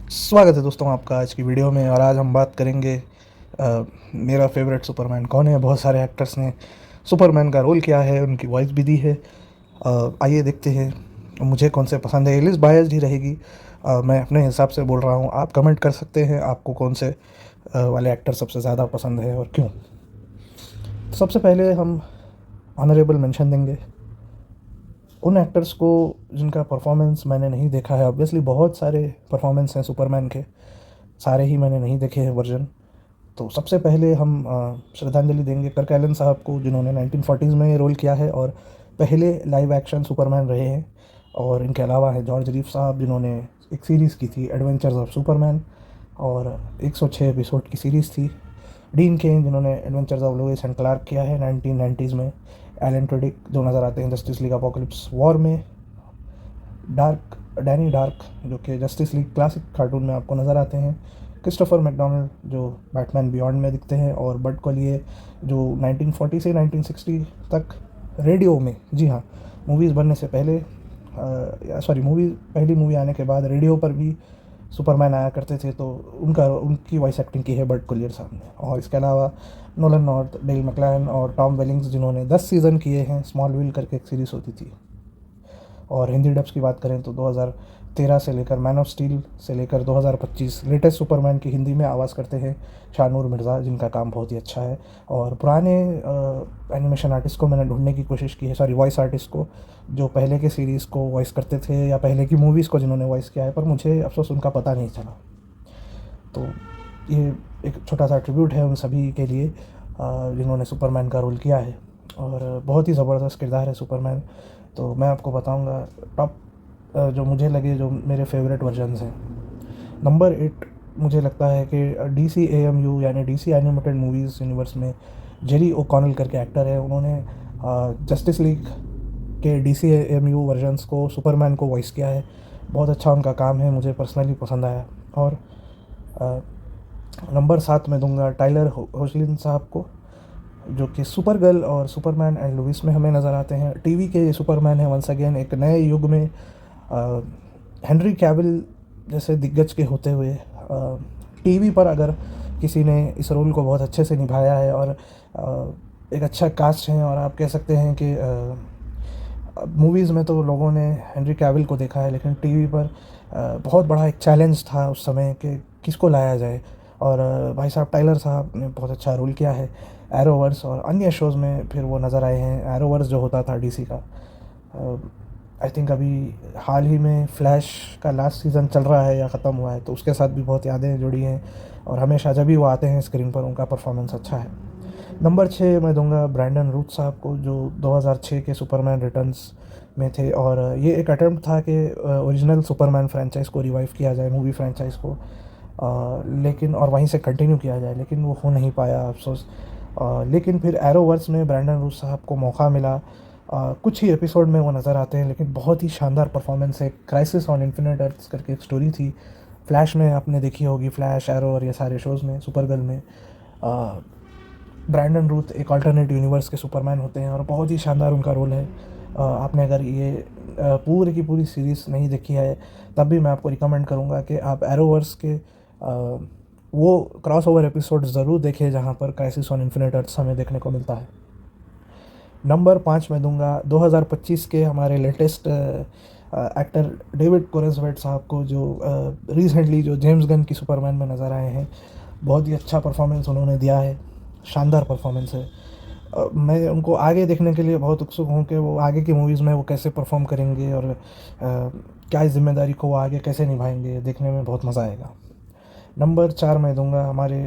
स्वागत है दोस्तों आपका आज की वीडियो में। और आज हम बात करेंगे मेरा फेवरेट सुपरमैन कौन है। बहुत सारे एक्टर्स ने सुपरमैन का रोल किया है, उनकी वॉइस भी दी है। आइए देखते हैं मुझे कौन से पसंद है। लिस्ट बायस्ड ही रहेगी। मैं अपने हिसाब से बोल रहा हूँ, आप कमेंट कर सकते हैं आपको कौन से वाले एक्टर सबसे ज़्यादा पसंद है और क्यों। तो सबसे पहले हम ऑनरेबल मेंशन देंगे उन एक्टर्स को जिनका परफॉर्मेंस मैंने नहीं देखा है। ऑब्वियसली बहुत सारे परफॉर्मेंस हैं सुपरमैन के, सारे ही मैंने नहीं देखे हैं वर्जन। तो सबसे पहले हम श्रद्धांजलि देंगे कर्क एलन साहब को, जिन्होंने 1940s में ये रोल किया है और पहले लाइव एक्शन सुपरमैन रहे हैं। और इनके अलावा है जॉर्ज रीफ साहब, जिन्होंने एक सीरीज़ की थी एडवेंचर्स ऑफ सुपरमैन और 106 एपिसोड की सीरीज़ थी। डीन केन, जिन्होंने adventures of Lois and Clark किया है 1990s में। एलन ट्यूडिक, जो नज़र आते हैं जस्टिस लीग अपोकलिप्स वॉर में। डैनी डार्क, जो कि जस्टिस लीग क्लासिक कार्टून में आपको नज़र आते हैं। क्रिस्टोफर मैकडोनल्ड, जो बैटमैन बियॉन्ड में दिखते हैं। और बर्ट कॉलिए, जो 1940 से 1960 तक रेडियो में, जी हाँ, मूवीज़ बनने से पहले, पहली मूवी आने के बाद रेडियो पर भी सुपरमैन आया करते थे, तो उनकी वॉइस एक्टिंग की है बर्ट कॉलियर साहब ने। और इसके अलावा नोलन नॉर्थ, डेल मैकलान और टॉम वेलिंग्स, जिन्होंने 10 सीज़न किए हैं। स्मॉलविल करके एक सीरीज़ होती थी। और हिंदी डब्स की बात करें तो 2013 से लेकर मैन ऑफ स्टील से लेकर 2025 लेटेस्ट सुपरमैन की हिंदी में आवाज़ करते हैं शाहनूर मिर्ज़ा, जिनका काम बहुत ही अच्छा है। और पुराने एनिमेशन आर्टिस्ट को मैंने ढूंढने की कोशिश की है, सॉरी वॉइस आर्टिस्ट को, जो पहले के सीरीज़ को वॉइस करते थे या पहले की मूवीज़ को जिन्होंने वॉइस किया है, पर मुझे अफसोस उनका पता नहीं चला। तो ये एक छोटा सा ट्रिब्यूट है उन सभी के लिए जिन्होंने सुपरमैन का रोल किया है। और बहुत ही ज़बरदस्त किरदार है सुपरमैन। तो मैं आपको बताऊंगा टॉप जो मुझे लगे, जो मेरे फेवरेट वर्जन्स हैं। नंबर 8 मुझे लगता है कि DCAMU यानी DC एनिमेटेड मूवीज़ यूनिवर्स में जेरी ओकॉनल करके एक्टर है। उन्होंने जस्टिस लीग के DCAMU वर्जन्स को, सुपरमैन को वॉइस किया है। बहुत अच्छा उनका काम है, मुझे पर्सनली पसंद आया। और नंबर 7 में दूंगा टाइलर होचलिन साहब को, जो कि सुपर गर्ल और सुपरमैन एंड लुइस में हमें नज़र आते हैं। टीवी के ये सुपरमैन है वंस अगेन, एक नए युग में हेनरी कैविल जैसे दिग्गज के होते हुए टीवी पर अगर किसी ने इस रोल को बहुत अच्छे से निभाया है। और एक अच्छा कास्ट है। और आप कह सकते हैं कि मूवीज़ में तो लोगों ने हेनरी कैविल को देखा है, लेकिन टीवी पर बहुत बड़ा एक चैलेंज था उस समय कि किसको लाया जाए। और भाई साहब टाइलर साहब ने बहुत अच्छा रोल किया है। एरोवर्स और अन्य शोज़ में फिर वो नज़र आए हैं। एरोवर्स जो होता था DC का, आई थिंक अभी हाल ही में फ्लैश का लास्ट सीज़न चल रहा है या ख़त्म हुआ है, तो उसके साथ भी बहुत यादें जुड़ी हैं। और हमेशा जब भी वो आते हैं स्क्रीन पर, उनका परफॉर्मेंस अच्छा है। नंबर 6 मैं दूंगा ब्रैंडन रूथ साहब को, जो 2006 के सुपरमैन रिटर्न्स में थे। और ये एक अटेम्प्ट था कि ओरिजिनल सुपरमैन फ्रेंचाइज़ को रिवाइव किया जाए, मूवी फ्रेंचाइज़ को, लेकिन और वहीं से कंटिन्यू किया जाए, लेकिन वो हो नहीं पाया, अफसोस। लेकिन फिर एरोवर्स में ब्रैंडन रूथ साहब को मौका मिला। कुछ ही एपिसोड में वो नज़र आते हैं, लेकिन बहुत ही शानदार परफॉर्मेंस है। क्राइसिस ऑन इन्फिनिट अर्थ्स करके एक स्टोरी थी, फ्लैश में आपने देखी होगी, फ्लैश, एरो और ये सारे शोज़ में, सुपरगर्ल में ब्रैंडन रूथ एक अल्टरनेट यूनिवर्स के सुपरमैन होते हैं और बहुत ही शानदार उनका रोल है। आपने अगर ये पूरी की पूरी सीरीज़ नहीं देखी है, तब भी मैं आपको रिकमेंड करूँगा कि आप एरोवर्स के वो क्रॉस ओवर एपिसोड ज़रूर देखें जहाँ पर क्राइसिस ऑन इन्फिनिट अर्थ्स हमें देखने को मिलता है। नंबर 5 में दूंगा 2025 के हमारे लेटेस्ट एक्टर डेविड कोरेसवेट साहब को, जो रिसेंटली जो जेम्स गन की सुपरमैन में नज़र आए हैं। बहुत ही अच्छा परफॉर्मेंस उन्होंने दिया है, शानदार परफॉर्मेंस है। मैं उनको आगे देखने के लिए बहुत उत्सुक हूँ कि वो आगे की मूवीज़ में वो कैसे परफॉर्म करेंगे और क्या इस जिम्मेदारी को वो आगे कैसे निभाएंगे, देखने में बहुत मज़ा आएगा। नंबर 4 में दूंगा हमारे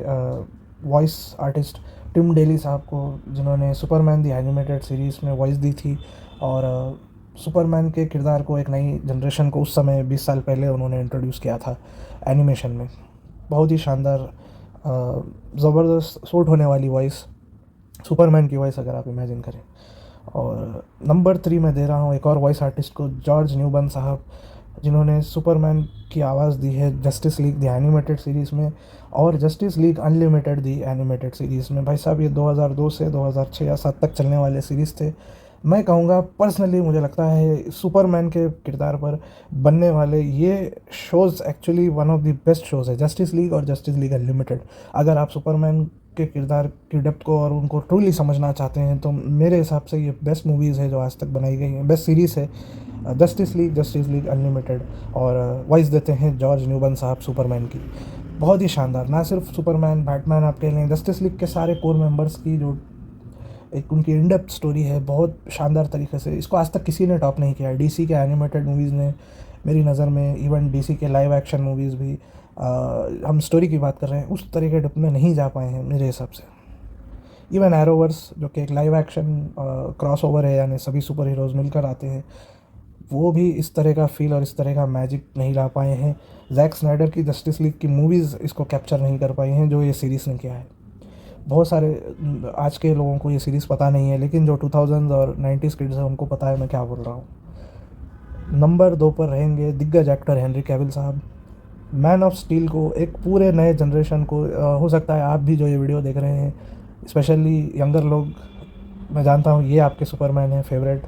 वॉइस आर्टिस्ट टिम डेली साहब को, जिन्होंने सुपरमैन दी एनिमेटेड सीरीज़ में वॉइस दी थी। और सुपरमैन के किरदार को एक नई जनरेशन को उस समय 20 साल पहले उन्होंने इंट्रोड्यूस किया था एनिमेशन में। बहुत ही शानदार, ज़बरदस्त सूट होने वाली वॉइस, सुपरमैन की वॉइस अगर आप इमेजिन करें। और नंबर 3 में दे रहा हूँ एक और वॉइस आर्टिस्ट को, जॉर्ज न्यूबर्न साहब, जिन्होंने सुपरमैन की आवाज़ दी है जस्टिस लीग दी एनिमेटेड सीरीज़ में और जस्टिस लीग अनलिमिटेड दी एनिमेटेड सीरीज़ में। भाई साहब ये 2002 से 2006 या 7 तक चलने वाले सीरीज़ थे। मैं कहूँगा पर्सनली मुझे लगता है सुपरमैन के किरदार पर बनने वाले ये shows actually one of the best shows है, जस्टिस लीग और जस्टिस लीग अनलिमिटेड। अगर आप सुपरमैन के किरदार की डेप्थ को और उनको ट्रूली समझना चाहते हैं तो मेरे हिसाब से ये बेस्ट मूवीज़ है जो आज तक बनाई गई हैं, बेस्ट सीरीज़ है जस्टिस लीग अनलिमिटेड। और वॉइस देते हैं जॉर्ज न्यूबन साहब सुपरमैन की, बहुत ही शानदार। ना सिर्फ सुपरमैन बैटमैन आप कह लें, जस्टिस लीग के सारे कोर मेंबर्स की जो एक उनकी इन डेप्थ स्टोरी है, बहुत शानदार तरीके से, इसको आज तक किसी ने टॉप नहीं किया है। डीसी के एनिमेटेड मूवीज़ ने मेरी नज़र में, इवन डीसी के लाइव एक्शन मूवीज़ भी, हम स्टोरी की बात कर रहे हैं, उस तरह के डेप्थ में नहीं जा पाए हैं मेरे हिसाब से। इवन एरोवर्स जो कि एक लाइव एक्शन क्रॉस ओवर है, यानी सभी सुपर हीरोज़ मिलकर आते हैं, वो भी इस तरह का फील और इस तरह का मैजिक नहीं ला पाए हैं। जैक स्नाइडर की जस्टिस लीग की मूवीज़ इसको कैप्चर नहीं कर पाई हैं जो ये सीरीज़ ने किया है। बहुत सारे आज के लोगों को ये सीरीज़ पता नहीं है, लेकिन जो 2000s और 90s किड्स हैं उनको पता है मैं क्या बोल रहा हूँ। नंबर 2 पर रहेंगे दिग्गज एक्टर हेनरी कैविल साहब। मैन ऑफ स्टील को एक पूरे नए जनरेशन को, हो सकता है आप भी जो ये वीडियो देख रहे हैं, स्पेशली यंगर लोग, मैं जानता हूँ ये आपके सुपरमैन है फेवरेट।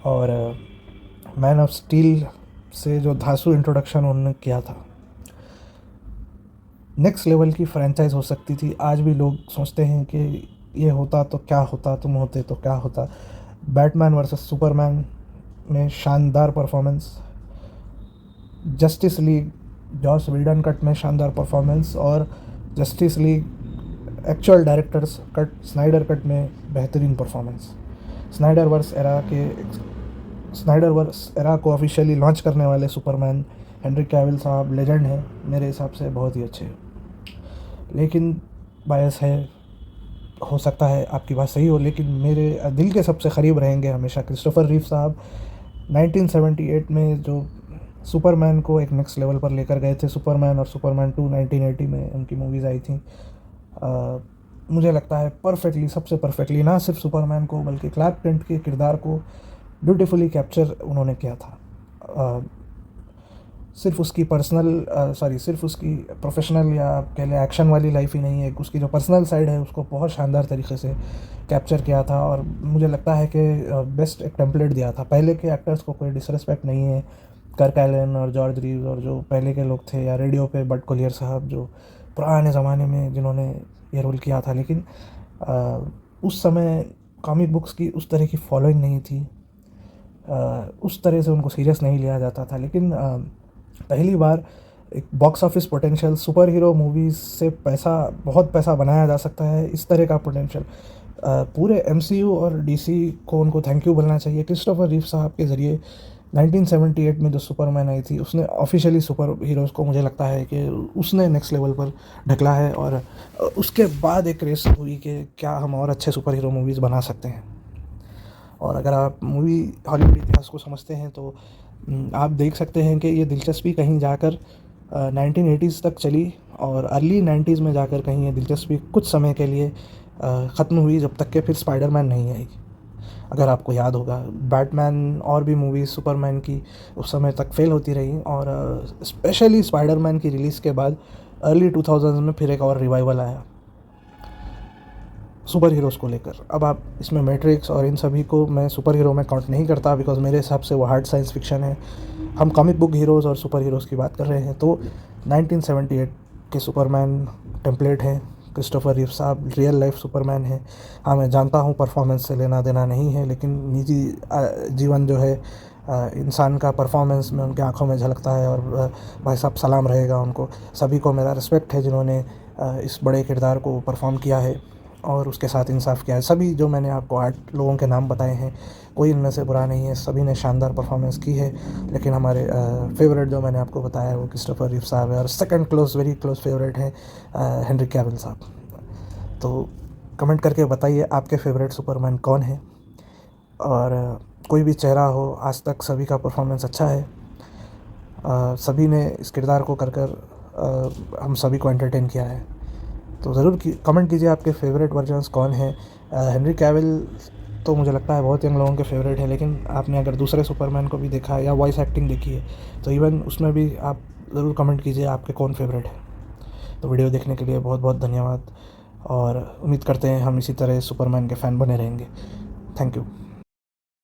और मैन ऑफ स्टील से जो धांसू इंट्रोडक्शन उन्होंने किया था, नेक्स्ट लेवल की फ्रेंचाइज हो सकती थी। आज भी लोग सोचते हैं कि ये होता तो क्या होता, तुम होते तो क्या होता। बैटमैन वर्सेस सुपरमैन में शानदार performance, Justice League Joss Whedon cut में शानदार परफॉर्मेंस, और Justice League actual directors cut Snyder cut में बेहतरीन परफॉर्मेंस। स्नाइडर वर्स एरा को ऑफिशियली लॉन्च करने वाले सुपरमैन हेनरी कैविल साहब लेजेंड हैं, मेरे हिसाब से बहुत ही अच्छे। लेकिन बायस है, हो सकता है आपकी बात सही हो, लेकिन मेरे दिल के सबसे करीब रहेंगे हमेशा क्रिस्टोफर रीव साहब। 1978 में जो सुपरमैन को एक नेक्स्ट लेवल पर लेकर गए थे, सुपरमैन और सुपरमैन 2 1980 में उनकी मूवीज़ आई थी। मुझे लगता है परफेक्टली, सबसे परफेक्टली, ना सिर्फ सुपरमैन को बल्कि क्लार्क केंट के किरदार को ब्यूटीफुली कैप्चर उन्होंने किया था। सिर्फ उसकी सिर्फ उसकी प्रोफेशनल या आप कह लें एक्शन वाली लाइफ ही नहीं है, उसकी जो पर्सनल साइड है उसको बहुत शानदार तरीके से कैप्चर किया था। और मुझे लगता है कि बेस्ट एक टेम्पलेट दिया था। पहले के एक्टर्स को कोई डिसरेस्पेक्ट नहीं है, कर्क एलन और जॉर्ज रीव्स और जो पहले के लोग थे, या रेडियो पे बट कोलियर साहब जो पुराने ज़माने में जिन्होंने ये रोल किया था, लेकिन उस समय कॉमिक बुक्स की उस तरह की फॉलोइंग नहीं थी, उस तरह से उनको सीरियस नहीं लिया जाता था। लेकिन पहली बार एक box office potential, super hero movies से बहुत पैसा बनाया जा सकता है, इस तरह का पोटेंशियल पूरे एमसीयू और डीसी को उनको थैंक यू बोलना चाहिए। क्रिस्टोफर रीव साहब के ज़रिए 1978 में जो सुपरमैन आई थी, उसने ऑफिशियली सुपर हीरोज़ को, मुझे लगता है कि उसने नेक्स्ट लेवल पर ढकला है। और उसके बाद एक रेस हुई कि क्या हम और अच्छे सुपर हीरो मूवीज़ बना सकते हैं। और अगर आप हॉलीवुड इतिहास को समझते हैं तो आप देख सकते हैं कि ये दिलचस्पी कहीं जाकर 1980s तक चली, और अर्ली 90s में जाकर कहीं ये दिलचस्पी कुछ समय के लिए ख़त्म हुई, जब तक कि फिर स्पाइडरमैन नहीं आई। अगर आपको याद होगा, बैटमैन और भी मूवीज़ सुपरमैन की उस समय तक फेल होती रही, और स्पेशली स्पाइडरमैन की रिलीज़ के बाद अर्ली 2000s में फिर एक और रिवाइवल आया सुपर हीरोज़ को लेकर। अब आप इसमें मैट्रिक्स और इन सभी को मैं सुपर हीरो में काउंट नहीं करता, बिकॉज मेरे हिसाब से वो हार्ड साइंस फिक्शन है। हम कॉमिक बुक हीरोज़ और सुपर हीरोज़ की बात कर रहे हैं। तो 1978 के सुपरमैन टेम्पलेट हैं, क्रिस्टोफर रीव साहब रियल लाइफ सुपरमैन है। हाँ, मैं जानता हूँ परफॉर्मेंस से लेना देना नहीं है, लेकिन निजी जीवन जो है इंसान का परफॉर्मेंस में उनकी आंखों में झलकता है। और भाई साहब सलाम रहेगा उनको, सभी को मेरा रिस्पेक्ट है जिन्होंने इस बड़े किरदार को परफॉर्म किया है और उसके साथ इंसाफ किया है। सभी जो मैंने आपको 8 लोगों के नाम बताए हैं, कोई इनमें से बुरा नहीं है, सभी ने शानदार परफॉर्मेंस की है। लेकिन हमारे फेवरेट जो मैंने आपको बताया है वो क्रिस्टोफर रीव साहब है, और सेकंड वेरी क्लोज फेवरेट है हेनरी कैविल साहब। तो कमेंट करके बताइए आपके फेवरेट सुपरमैन कौन है, और कोई भी चेहरा हो, आज तक सभी का परफॉर्मेंस अच्छा है। सभी ने इस किरदार को कर हम सभी को एंटरटेन किया है। तो ज़रूर कमेंट कीजिए आपके फेवरेट वर्जन्स कौन हैं। हेनरी कैविल तो मुझे लगता है बहुत यंग लोगों के फेवरेट है, लेकिन आपने अगर दूसरे सुपरमैन को भी देखा है या वॉइस एक्टिंग देखी है तो इवन उसमें भी आप ज़रूर कमेंट कीजिए आपके कौन फेवरेट है। तो वीडियो देखने के लिए बहुत बहुत धन्यवाद, और उम्मीद करते हैं हम इसी तरह सुपरमैन के फ़ैन बने रहेंगे। Thank you.